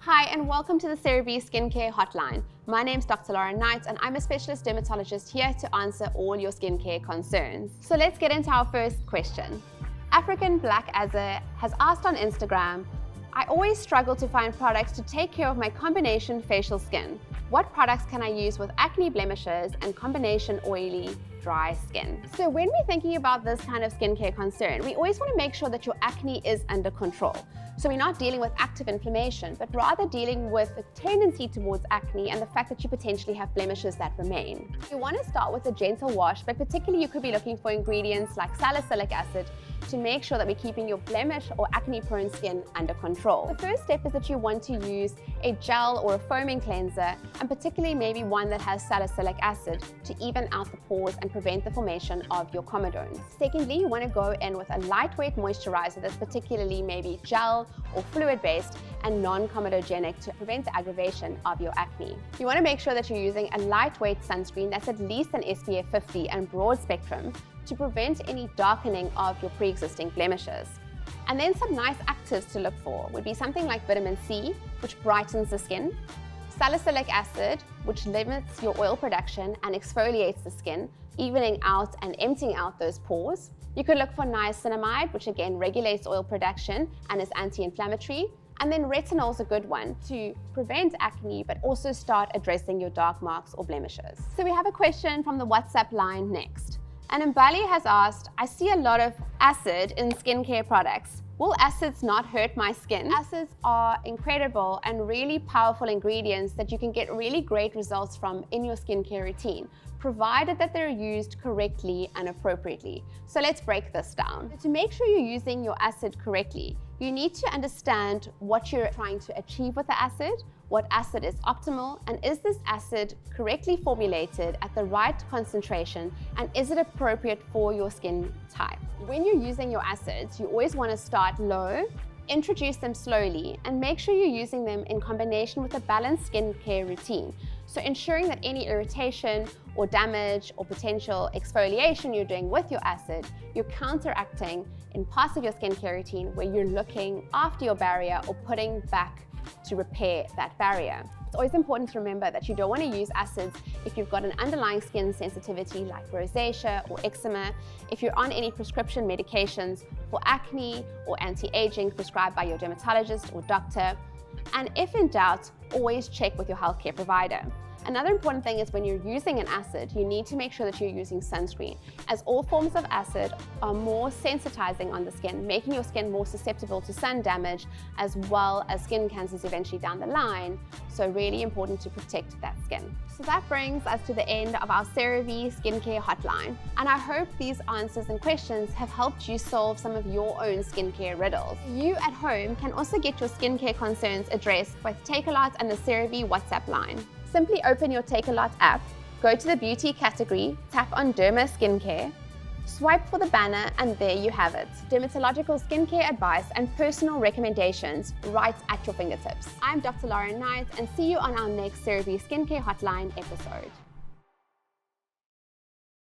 Hi, and welcome to the CeraVe Skincare Hotline. My name's Dr. Lauren Knight, and I'm a specialist dermatologist here to answer all your skincare concerns. So let's get into our first question. African Black Azza has asked on Instagram, I always struggle to find products to take care of my combination facial skin. What products can I use with acne blemishes and combination oily, dry skin? So when we're thinking about this kind of skincare concern, we always want to make sure that your acne is under control. So we're not dealing with active inflammation, but rather dealing with the tendency towards acne and the fact that you potentially have blemishes that remain. You want to start with a gentle wash, but particularly you could be looking for ingredients like salicylic acid to make sure that we're keeping your blemish or acne-prone skin under control. The first step is that you want to use a gel or a foaming cleanser, and particularly maybe one that has salicylic acid to even out the pores and prevent the formation of your comedones. Secondly, you want to go in with a lightweight moisturizer that's particularly maybe gel or fluid-based and non-comedogenic to prevent the aggravation of your acne. You want to make sure that you're using a lightweight sunscreen that's at least an SPF 50 and broad spectrum to prevent any darkening of your pre-existing blemishes. And then some nice actives to look for would be something like vitamin C, which brightens the skin, salicylic acid, which limits your oil production and exfoliates the skin, evening out and emptying out those pores. You could look for niacinamide, which again regulates oil production and is anti-inflammatory. And then retinol is a good one to prevent acne, but also start addressing your dark marks or blemishes. So we have a question from the WhatsApp line next. And Mbali has asked, I see a lot of acid in skincare products. Will acids not hurt my skin? Acids are incredible and really powerful ingredients that you can get really great results from in your skincare routine, provided that they're used correctly and appropriately. So let's break this down. To make sure you're using your acid correctly, you need to understand what you're trying to achieve with the acid, what acid is optimal, and is this acid correctly formulated at the right concentration, and is it appropriate for your skin type? When you're using your acids, you always want to start low, introduce them slowly, and make sure you're using them in combination with a balanced skincare routine. So ensuring that any irritation or damage or potential exfoliation you're doing with your acid, you're counteracting in parts of your skincare routine where you're looking after your barrier or putting back to repair that barrier. It's always important to remember that you don't want to use acids if you've got an underlying skin sensitivity like rosacea or eczema, if you're on any prescription medications for acne or anti-aging prescribed by your dermatologist or doctor, and if in doubt, always check with your healthcare provider. Another important thing is when you're using an acid, you need to make sure that you're using sunscreen, as all forms of acid are more sensitizing on the skin, making your skin more susceptible to sun damage as well as skin cancers eventually down the line. So really important to protect that skin. So that brings us to the end of our CeraVe Skincare Hotline. And I hope these answers and questions have helped you solve some of your own skincare riddles. You at home can also get your skincare concerns addressed with Takealot and the CeraVe WhatsApp line. Simply open your Takealot app, go to the beauty category, tap on Derma Skincare, swipe for the banner, and there you have it. Dermatological skincare advice and personal recommendations right at your fingertips. I'm Dr. Lauren Knight, and see you on our next CeraVe Skincare Hotline episode.